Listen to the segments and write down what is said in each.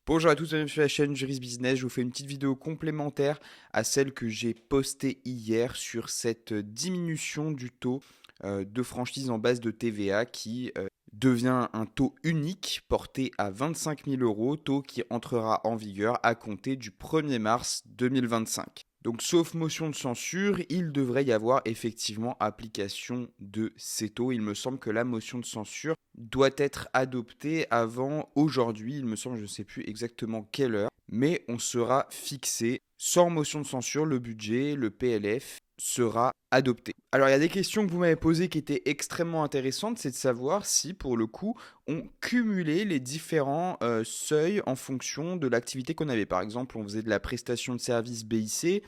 Bonjour à tous, bienvenue sur la chaîne Juris Business. Je vous fais une petite vidéo complémentaire à celle que j'ai postée hier sur cette diminution du taux de franchise en base de TVA qui devient un taux unique porté à 25 000 euros, taux qui entrera en vigueur à compter du 1er mars 2025. Donc, sauf motion de censure, il devrait y avoir effectivement application de ces taux. Il me semble que la motion de censure doit être adoptée avant aujourd'hui. Il me semble, je ne sais plus exactement quelle heure, mais on sera fixé sans motion de censure. Le budget, le PLF sera adopté. Alors, il y a des questions que vous m'avez posées qui étaient extrêmement intéressantes, c'est de savoir si, pour le coup, on cumulait les différents seuils en fonction de l'activité qu'on avait. Par exemple, on faisait de la prestation de service BIC,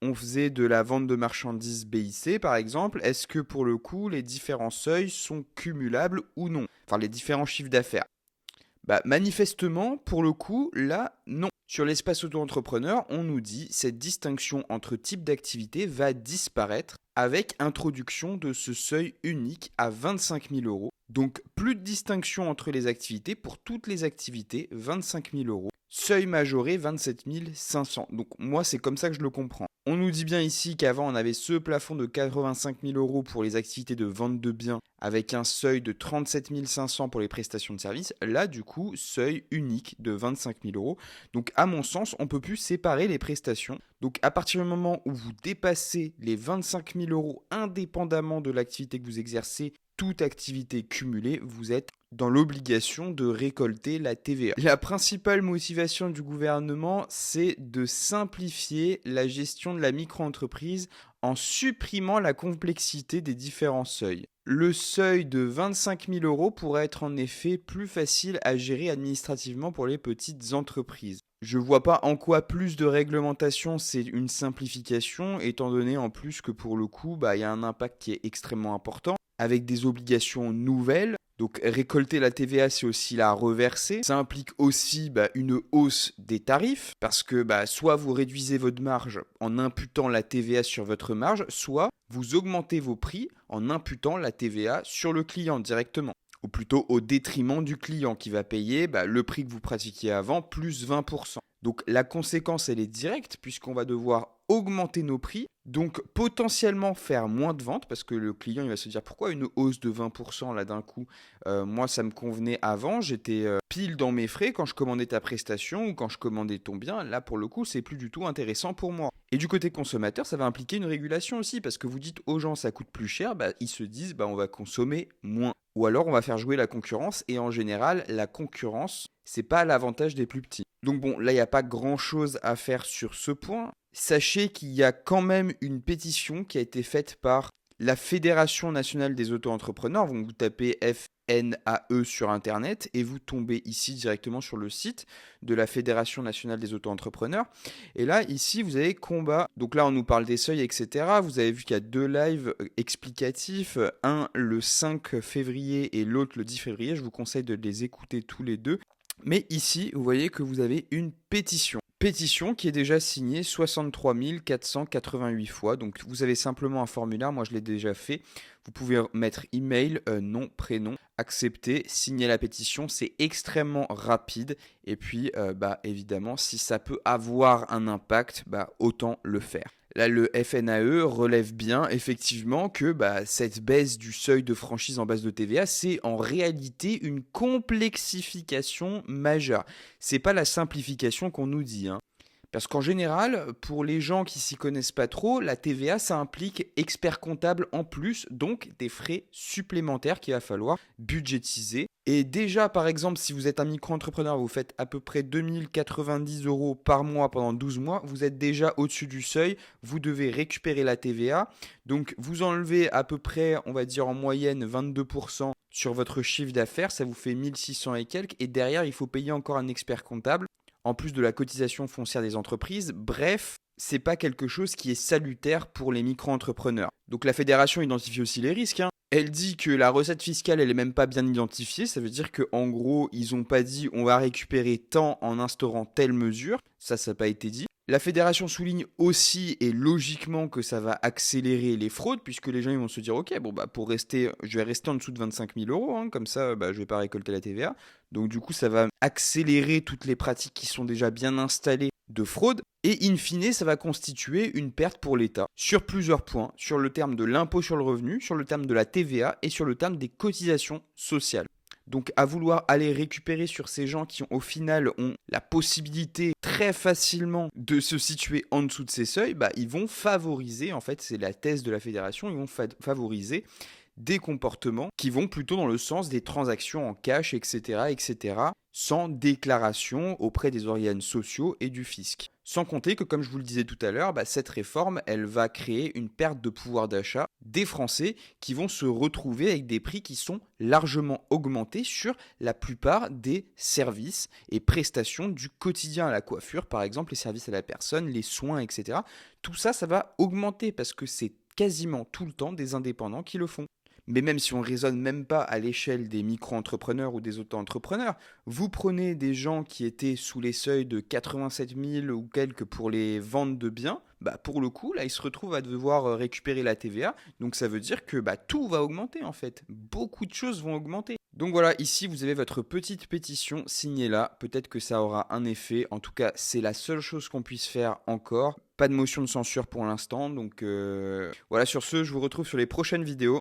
on faisait de la vente de marchandises BIC, par exemple. Est-ce que, pour le coup, les différents seuils sont cumulables ou non? Enfin, les différents chiffres d'affaires. Manifestement, pour le coup, là, non. Sur l'espace auto-entrepreneur, on nous dit cette distinction entre types d'activité va disparaître avec introduction de ce seuil unique à 25 000 euros. Donc, plus de distinction entre les activités. Pour toutes les activités, 25 000 euros. Seuil majoré, 27 500. Donc, moi, c'est comme ça que je le comprends. On nous dit bien ici qu'avant, on avait ce plafond de 85 000 euros pour les activités de vente de biens avec un seuil de 37 500 pour les prestations de services. Là, du coup, seuil unique de 25 000 euros. Donc, à mon sens, on ne peut plus séparer les prestations. Donc, à partir du moment où vous dépassez les 25 000 euros indépendamment de l'activité que vous exercez, toute activité cumulée, vous êtes dans l'obligation de récolter la TVA. La principale motivation du gouvernement, c'est de simplifier la gestion de la micro-entreprise en supprimant la complexité des différents seuils. Le seuil de 25 000 euros pourrait être en effet plus facile à gérer administrativement pour les petites entreprises. Je vois pas en quoi plus de réglementation c'est une simplification, étant donné en plus que pour le coup, il y a un impact qui est extrêmement important, avec des obligations nouvelles. Donc récolter la TVA, c'est aussi la reverser. Ça implique aussi une hausse des tarifs, parce que soit vous réduisez votre marge en imputant la TVA sur votre marge, soit vous augmentez vos prix en imputant la TVA sur le client directement. Ou plutôt au détriment du client qui va payer le prix que vous pratiquiez avant plus 20%. Donc la conséquence, elle est directe puisqu'on va devoir augmenter nos prix, donc potentiellement faire moins de ventes parce que le client il va se dire pourquoi une hausse de 20% là d'un coup. Moi ça me convenait avant, j'étais pile dans mes frais quand je commandais ta prestation ou quand je commandais ton bien. Là pour le coup c'est plus du tout intéressant pour moi. Et du côté consommateur, ça va impliquer une régulation aussi parce que vous dites aux gens ça coûte plus cher, ils se disent on va consommer moins. Ou alors on va faire jouer la concurrence et en général la concurrence c'est pas à l'avantage des plus petits. Donc bon, là il n'y a pas grand chose à faire sur ce point. Sachez qu'il y a quand même une pétition qui a été faite par la Fédération nationale des auto-entrepreneurs. Donc vous tapez FNAE sur internet et vous tombez ici directement sur le site de la Fédération nationale des auto-entrepreneurs. Et là, ici, vous avez combat. Donc là, on nous parle des seuils, etc. Vous avez vu qu'il y a 2 lives explicatifs, un le 5 février et l'autre le 10 février. Je vous conseille de les écouter tous les deux. Mais ici, vous voyez que vous avez une pétition. Pétition qui est déjà signée 63 488 fois. Donc vous avez simplement un formulaire, moi je l'ai déjà fait. Vous pouvez mettre email, nom, prénom, accepter, signer la pétition. C'est extrêmement rapide. Et puis évidemment, si ça peut avoir un impact, autant le faire. Là, le FNAE relève bien effectivement que cette baisse du seuil de franchise en base de TVA, c'est en réalité une complexification majeure. C'est pas la simplification qu'on nous dit. Parce qu'en général, pour les gens qui s'y connaissent pas trop, la TVA, ça implique expert comptable en plus, donc des frais supplémentaires qu'il va falloir budgétiser. Et déjà, par exemple, si vous êtes un micro-entrepreneur, vous faites à peu près 2090 euros par mois pendant 12 mois, vous êtes déjà au-dessus du seuil, vous devez récupérer la TVA. Donc, vous enlevez à peu près, on va dire en moyenne, 22% sur votre chiffre d'affaires, ça vous fait 1600 et quelques. Et derrière, il faut payer encore un expert comptable, en plus de la cotisation foncière des entreprises. Bref, c'est pas quelque chose qui est salutaire pour les micro-entrepreneurs. Donc la fédération identifie aussi les risques. Elle dit que la recette fiscale, elle est même pas bien identifiée. Ça veut dire qu'en gros, ils ont pas dit on va récupérer tant en instaurant telle mesure. Ça n'a pas été dit. La fédération souligne aussi et logiquement que ça va accélérer les fraudes puisque les gens ils vont se dire ok bon bah pour rester je vais rester en dessous de 25 000 euros hein, comme ça bah, je vais pas récolter la TVA donc du coup ça va accélérer toutes les pratiques qui sont déjà bien installées de fraude et in fine ça va constituer une perte pour l'État sur plusieurs points, sur le terme de l'impôt sur le revenu, sur le terme de la TVA et sur le terme des cotisations sociales. Donc à vouloir aller récupérer sur ces gens qui au final ont la possibilité très facilement de se situer en dessous de ces seuils, bah, ils vont favoriser, en fait c'est la thèse de la fédération, ils vont favoriser des comportements qui vont plutôt dans le sens des transactions en cash, etc., sans déclaration auprès des organes sociaux et du fisc. Sans compter que, comme je vous le disais tout à l'heure, bah, cette réforme, elle va créer une perte de pouvoir d'achat des Français qui vont se retrouver avec des prix qui sont largement augmentés sur la plupart des services et prestations du quotidien à la coiffure, par exemple les services à la personne, les soins, etc. Tout ça, ça va augmenter parce que c'est quasiment tout le temps des indépendants qui le font. Mais même si on raisonne même pas à l'échelle des micro-entrepreneurs ou des auto-entrepreneurs, vous prenez des gens qui étaient sous les seuils de 87 000 ou quelques pour les ventes de biens, bah pour le coup, là, ils se retrouvent à devoir récupérer la TVA. Donc ça veut dire que bah, tout va augmenter en fait. Beaucoup de choses vont augmenter. Donc voilà, ici vous avez votre petite pétition, signez-la. Peut-être que ça aura un effet. En tout cas, c'est la seule chose qu'on puisse faire encore. Pas de motion de censure pour l'instant. Donc voilà, sur ce, je vous retrouve sur les prochaines vidéos.